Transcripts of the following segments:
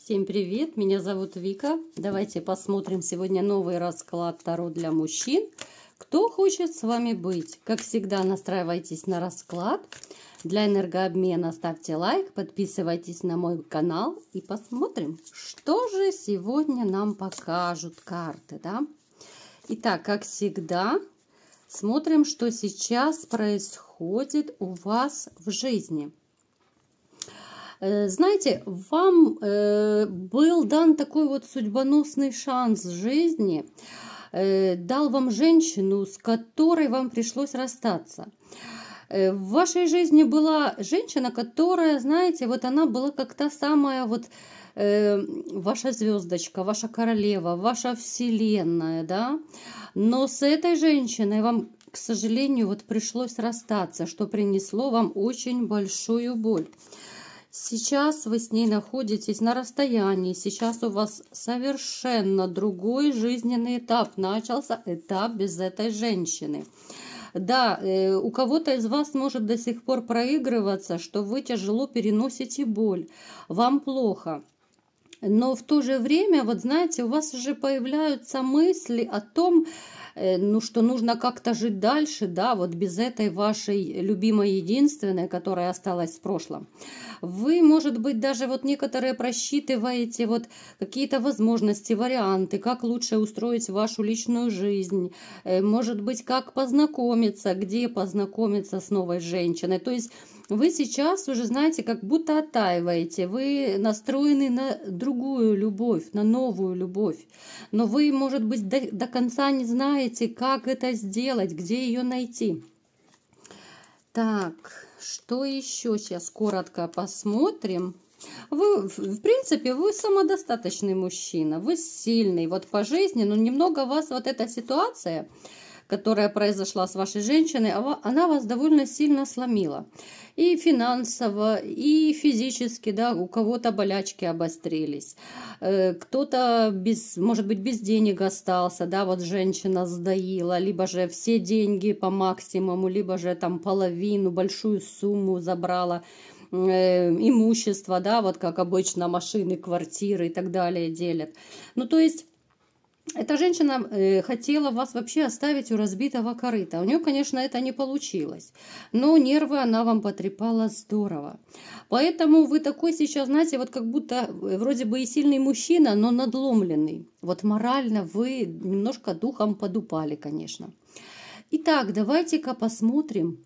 Всем привет, меня зовут Вика. Давайте посмотрим сегодня новый расклад Таро для мужчин. Кто хочет с вами быть? Как всегда, настраивайтесь на расклад. Для энергообмена ставьте лайк, подписывайтесь на мой канал и посмотрим, что же сегодня нам покажут карты. Да? Итак, как всегда, смотрим, что сейчас происходит у вас в жизни. Знаете, вам был дан такой вот судьбоносный шанс в жизни, дал вам женщину, с которой вам пришлось расстаться. В вашей жизни была женщина, которая, знаете, вот она была как та самая вот ваша звездочка, ваша королева, ваша вселенная, да. Но с этой женщиной вам, к сожалению, вот пришлось расстаться, что принесло вам очень большую боль. Сейчас вы с ней находитесь на расстоянии, сейчас у вас совершенно другой жизненный этап начался, этап без этой женщины. Да, у кого-то из вас может до сих пор проигрываться, что вы тяжело переносите боль, вам плохо. Но в то же время, вот знаете, у вас уже появляются мысли о том, ну, что нужно как-то жить дальше, да, вот без этой вашей любимой единственной, которая осталась в прошлом. Вы, может быть, даже вот некоторые просчитываете вот какие-то возможности, варианты, как лучше устроить вашу личную жизнь, может быть, как познакомиться, где познакомиться с новой женщиной. То есть вы сейчас уже, знаете, как будто оттаиваете, вы настроены на другую любовь, на новую любовь. Но вы, может быть, до конца не знаете, как это сделать, где ее найти. Так, что еще сейчас коротко посмотрим. Вы, в принципе, вы самодостаточный мужчина, вы сильный вот по жизни, но немного вас вот эта ситуация, которая произошла с вашей женщиной, она вас довольно сильно сломила. И финансово, и физически, да, у кого-то болячки обострились. Кто-то, может быть, без денег остался, да, вот женщина сдаила, либо же все деньги по максимуму, либо же там половину, большую сумму забрала. Имущество, да, вот как обычно машины, квартиры и так далее делят. Ну, то есть эта женщина хотела вас вообще оставить у разбитого корыта. У нее, конечно, это не получилось. Но нервы она вам потрепала здорово. Поэтому вы такой сейчас, знаете, вот как будто вроде бы и сильный мужчина, но надломленный. Вот морально вы немножко духом подупали, конечно. Итак, давайте-ка посмотрим.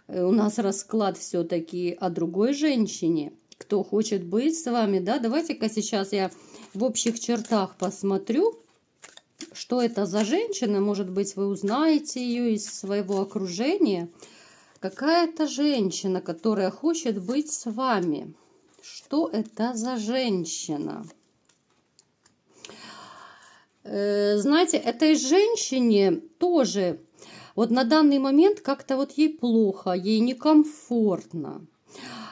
У нас расклад все-таки о другой женщине. Кто хочет быть с вами, да? Давайте-ка сейчас я в общих чертах посмотрю. Что это за женщина? Может быть, вы узнаете ее из своего окружения. Какая-то женщина, которая хочет быть с вами. Что это за женщина? Знаете, этой женщине тоже вот на данный момент как-то вот ей плохо, ей некомфортно.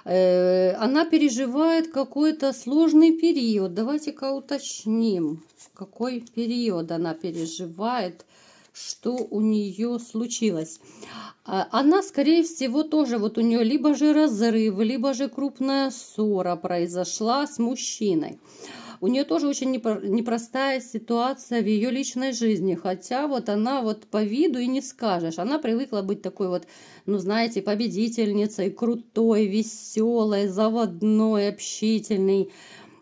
Она переживает какой-то сложный период. Давайте-ка уточним, какой период она переживает, что у нее случилось. Она, скорее всего, тоже вот у нее либо же разрыв, либо же крупная ссора произошла с мужчиной. У нее тоже очень непростая ситуация в ее личной жизни, хотя вот она вот по виду и не скажешь. Она привыкла быть такой вот, ну знаете, победительницей, крутой, веселой, заводной, общительной.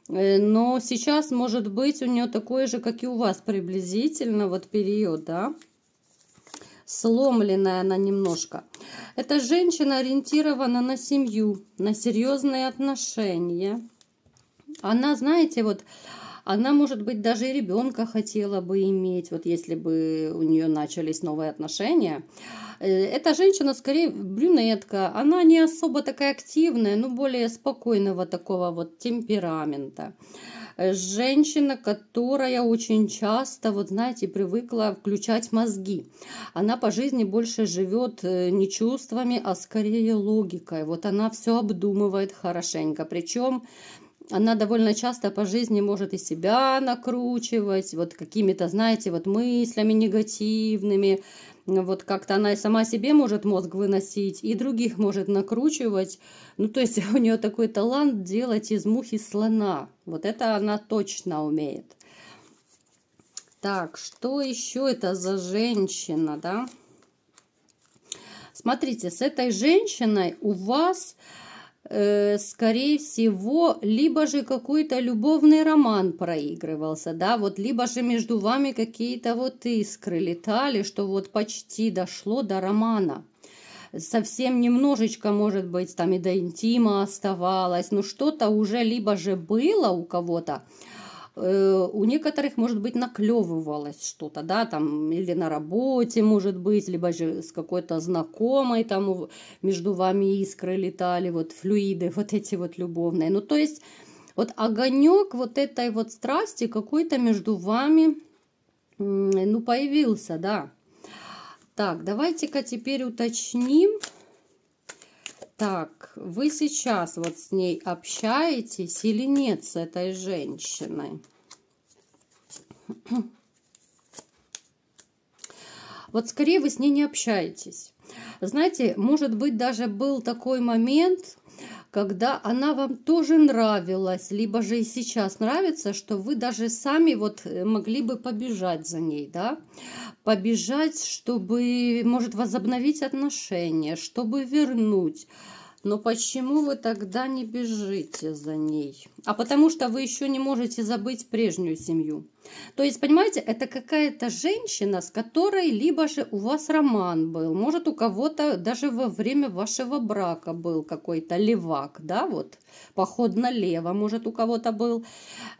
Но сейчас, может быть, у нее такой же, как и у вас, приблизительно вот период, да? Сломленная она немножко. Эта женщина ориентирована на семью, на серьезные отношения. Она, знаете, вот, она, может быть, даже и ребенка хотела бы иметь, вот если бы у нее начались новые отношения. Эта женщина, скорее, брюнетка, она не особо такая активная, но более спокойного такого вот темперамента. Женщина, которая очень часто, вот знаете, привыкла включать мозги. Она по жизни больше живет не чувствами, а скорее логикой. Вот она все обдумывает хорошенько. Причем она довольно часто по жизни может и себя накручивать, вот какими-то, знаете, вот мыслями негативными, вот как-то она и сама себе может мозг выносить, и других может накручивать. Ну, то есть у нее такой талант делать из мухи слона. Вот это она точно умеет. Так, что еще это за женщина, да? Смотрите, с этой женщиной у вас, скорее всего, либо же какой-то любовный роман проигрывался, да, вот, либо же между вами какие-то вот искры летали, что вот почти дошло до романа. Совсем немножечко, может быть, там и до интима оставалось, но что-то уже либо же было у кого-то, у некоторых, может быть, наклевывалось что-то, да, там, или на работе, может быть, либо же с какой-то знакомой, там, между вами искры летали, вот, флюиды, вот эти вот любовные. Ну, то есть, вот огонек вот этой вот страсти какой-то между вами, ну, появился, да. Так, давайте-ка теперь уточним. Так, вы сейчас вот с ней общаетесь или нет с этой женщиной? Вот скорее вы с ней не общаетесь. Знаете, может быть, даже был такой момент, когда она вам тоже нравилась, либо же и сейчас нравится, что вы даже сами вот могли бы побежать за ней, да? Побежать, чтобы, может, возобновить отношения, чтобы вернуть. Но почему вы тогда не бежите за ней? А потому что вы еще не можете забыть прежнюю семью. То есть, понимаете, это какая-то женщина, с которой либо же у вас роман был, может, у кого-то даже во время вашего брака был какой-то левак, да, вот, поход налево, может, у кого-то был,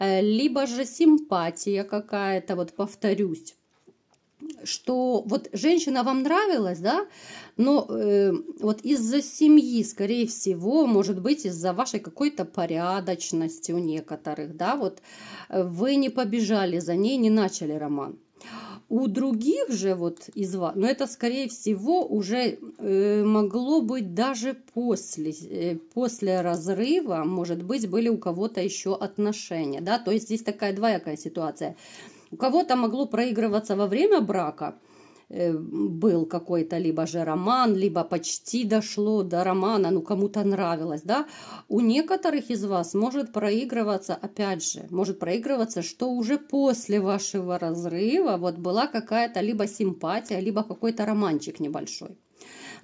либо же симпатия какая-то, вот, повторюсь, что вот женщина вам нравилась, да, но вот из-за семьи, скорее всего, может быть, из-за вашей какой-то порядочности у некоторых, да, вот вы не побежали за ней, не начали роман. У других же вот из вас, но это, скорее всего, уже могло быть даже после разрыва, может быть, были у кого-то еще отношения, да, то есть здесь такая двоякая ситуация. У кого-то могло проигрываться во время брака, был какой-то либо же роман, либо почти дошло до романа, ну кому-то нравилось, да. У некоторых из вас может проигрываться, опять же, может проигрываться, что уже после вашего разрыва вот была какая-то либо симпатия, либо какой-то романчик небольшой.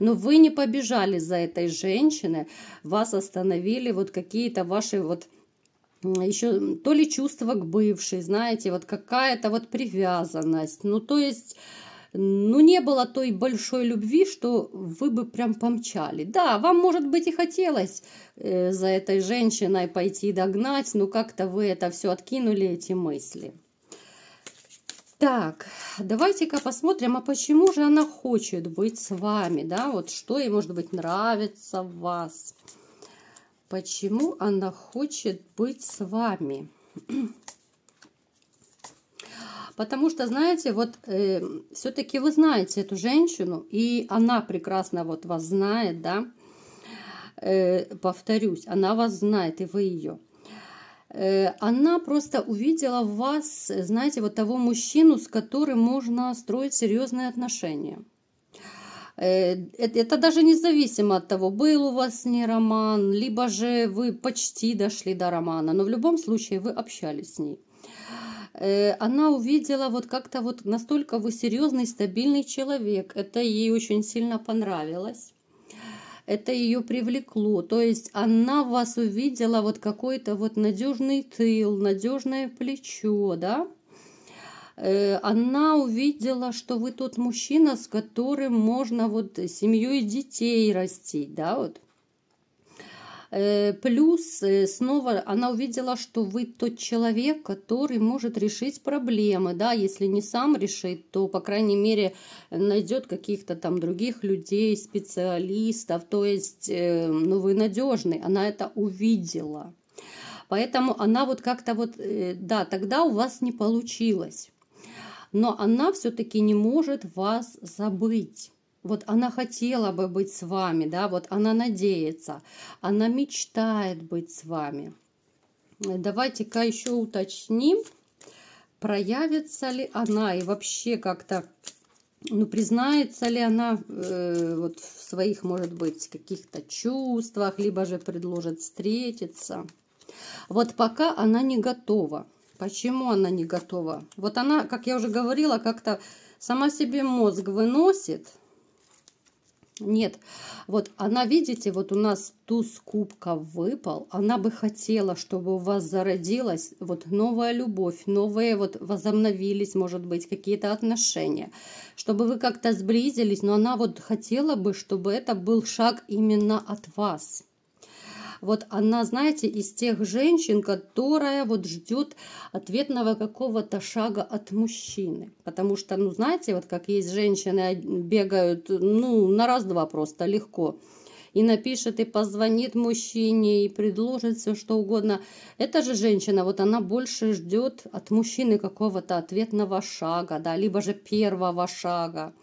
Но вы не побежали за этой женщиной, вас остановили вот какие-то ваши вот еще то ли чувство к бывшей, знаете, вот какая-то вот привязанность. Ну, то есть, ну, не было той большой любви, что вы бы прям помчали. Да, вам, может быть, и хотелось за этой женщиной пойти догнать, но как-то вы это все откинули, эти мысли. Так, давайте-ка посмотрим, а почему же она хочет быть с вами, да, вот что ей, может быть, нравится в вас. Почему она хочет быть с вами? Потому что, знаете, вот все-таки вы знаете эту женщину, и она прекрасно вот вас знает, да. Повторюсь, она вас знает, и вы ее. Она просто увидела в вас, знаете, вот того мужчину, с которым можно строить серьезные отношения. Это даже независимо от того, был у вас с ней роман, либо же вы почти дошли до романа, но в любом случае вы общались с ней. Она увидела вот как-то вот настолько вы серьезный, стабильный человек. Это ей очень сильно понравилось. Это ее привлекло. То есть она в вас увидела вот какой-то вот надежный тыл, надежное плечо, да? Она увидела, что вы тот мужчина, с которым можно вот семью и детей растить, да, вот. Плюс снова она увидела, что вы тот человек, который может решить проблемы, да, если не сам решит, то, по крайней мере, найдет каких-то там других людей, специалистов, то есть, ну, вы надежный, она это увидела. Поэтому она вот как-то вот, да, тогда у вас не получилось. Но она все-таки не может вас забыть. Вот она хотела бы быть с вами, да, вот она надеется, она мечтает быть с вами. Давайте-ка еще уточним, проявится ли она и вообще как-то, ну, признается ли она вот в своих, может быть, каких-то чувствах, либо же предложит встретиться. Вот пока она не готова. Почему она не готова? Вот она, как я уже говорила, как-то сама себе мозг выносит. Нет, вот она, видите, вот у нас туз кубков выпал, она бы хотела, чтобы у вас зародилась вот новая любовь, новые вот возобновились, может быть, какие-то отношения, чтобы вы как-то сблизились, но она вот хотела бы, чтобы это был шаг именно от вас. Вот она, знаете, из тех женщин, которая вот ждет ответного какого-то шага от мужчины. Потому что, ну, знаете, вот как есть женщины, бегают, ну, на раз-два просто легко. И напишет, и позвонит мужчине, и предложит все, что угодно. Эта же женщина, вот она больше ждет от мужчины какого-то ответного шага, да, либо же первого шага.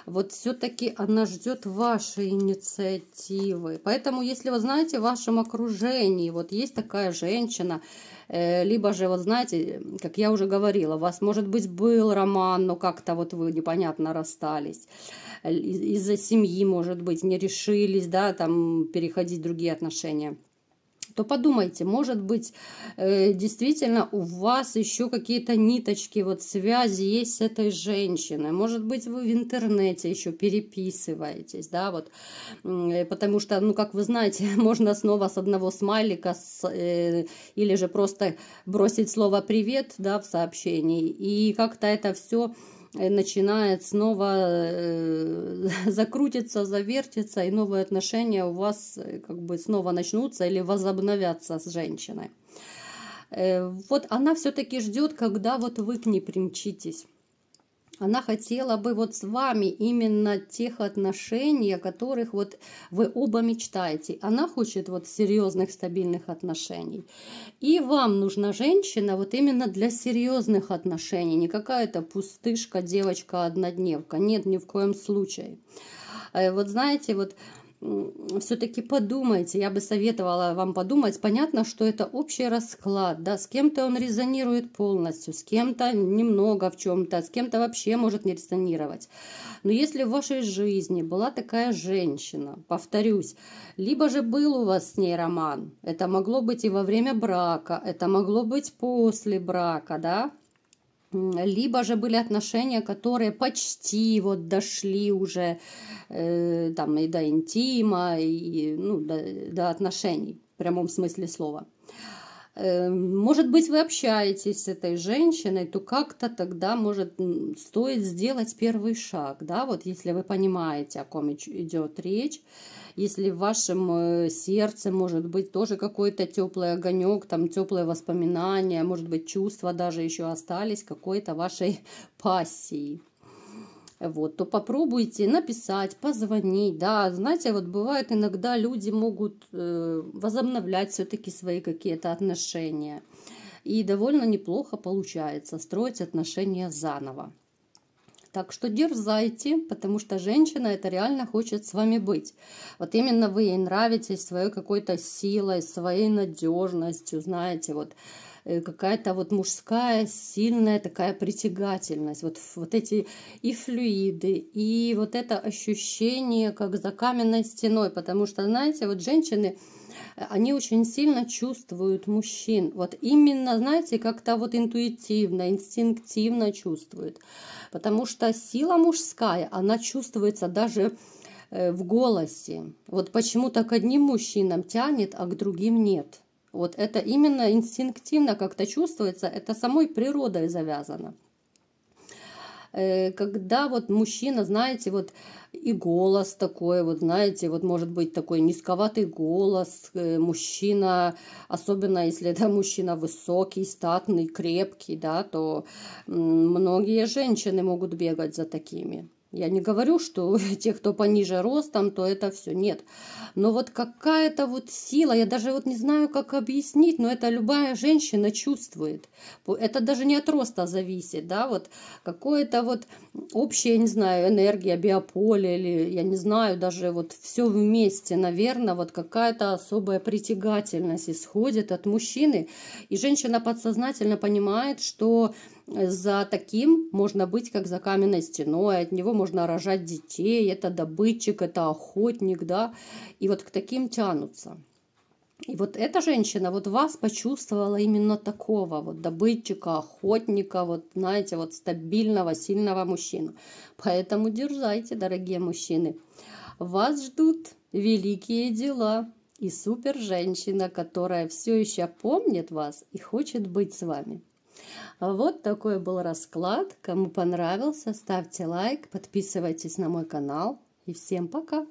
Вот все-таки она ждет вашей инициативы. Поэтому, если вы знаете, в вашем окружении вот есть такая женщина, либо же, вот знаете, как я уже говорила, у вас, может быть, был роман, но как-то вот вы непонятно расстались. Из-за семьи, может быть, не решились, да, там переходить в другие отношения. То подумайте, может быть, действительно у вас еще какие-то ниточки, вот связи есть с этой женщиной. Может быть, вы в интернете еще переписываетесь, да, вот, потому что, ну, как вы знаете, можно снова с одного смайлика или же просто бросить слово «привет», да, в сообщении, и как-то это все начинает снова закрутиться, завертиться, и новые отношения у вас как бы снова начнутся или возобновятся с женщиной. Вот она все-таки ждет, когда вот вы к ней примчитесь. Она хотела бы вот с вами именно тех отношений, о которых вот вы оба мечтаете. Она хочет вот серьезных, стабильных отношений. И вам нужна женщина вот именно для серьезных отношений. Не какая-то пустышка, девочка-однодневка. Нет, ни в коем случае. Вот знаете, вот все-таки подумайте, я бы советовала вам подумать. Понятно, что это общий расклад, да, с кем-то он резонирует полностью, с кем-то немного в чем-то, с кем-то вообще может не резонировать. Но если в вашей жизни была такая женщина, повторюсь, либо же был у вас с ней роман, это могло быть и во время брака, это могло быть после брака, да, либо же были отношения, которые почти вот дошли уже там и до интима, и ну, до отношений в прямом смысле слова. Может быть, вы общаетесь с этой женщиной, то как-то тогда, может, стоит сделать первый шаг, да, вот если вы понимаете, о ком идет речь, если в вашем сердце, может быть, тоже какой-то теплый огонек, там теплые воспоминания, может быть, чувства даже еще остались какой-то вашей пассии. Вот, то попробуйте написать, позвонить, да, знаете, вот бывает иногда люди могут возобновлять все-таки свои какие-то отношения, и довольно неплохо получается строить отношения заново. Так что дерзайте, потому что женщина это реально хочет с вами быть. Вот именно вы ей нравитесь своей какой-то силой, своей надежностью, знаете, вот какая-то вот мужская сильная такая притягательность. Вот эти и флюиды, и вот это ощущение как за каменной стеной. Потому что, знаете, вот женщины, они очень сильно чувствуют мужчин. Вот именно, знаете, как-то вот интуитивно, инстинктивно чувствуют. Потому что сила мужская, она чувствуется даже в голосе. Вот почему-то к одним мужчинам тянет, а к другим нет. Вот это именно инстинктивно как-то чувствуется, это самой природой завязано. Когда вот мужчина, знаете, вот и голос такой, вот знаете, вот может быть такой низковатый голос, мужчина, особенно если это мужчина высокий, статный, крепкий, да, то многие женщины могут бегать за такими. Я не говорю, что те, кто пониже ростом, то это все. Нет. Но вот какая-то вот сила, я даже вот не знаю, как объяснить, но это любая женщина чувствует. Это даже не от роста зависит, да, вот какое-то вот общая, не знаю, энергия, биополе или, я не знаю, даже вот все вместе, наверное, вот какая-то особая притягательность исходит от мужчины. И женщина подсознательно понимает, что за таким можно быть, как за каменной стеной, от него можно рожать детей, это добытчик, это охотник, да, и вот к таким тянутся. И вот эта женщина вот вас почувствовала именно такого вот добытчика, охотника, вот знаете, вот стабильного, сильного мужчину. Поэтому дерзайте, дорогие мужчины. Вас ждут великие дела и супер женщина, которая все еще помнит вас и хочет быть с вами. Вот такой был расклад. Кому понравился, ставьте лайк, подписывайтесь на мой канал. И всем пока!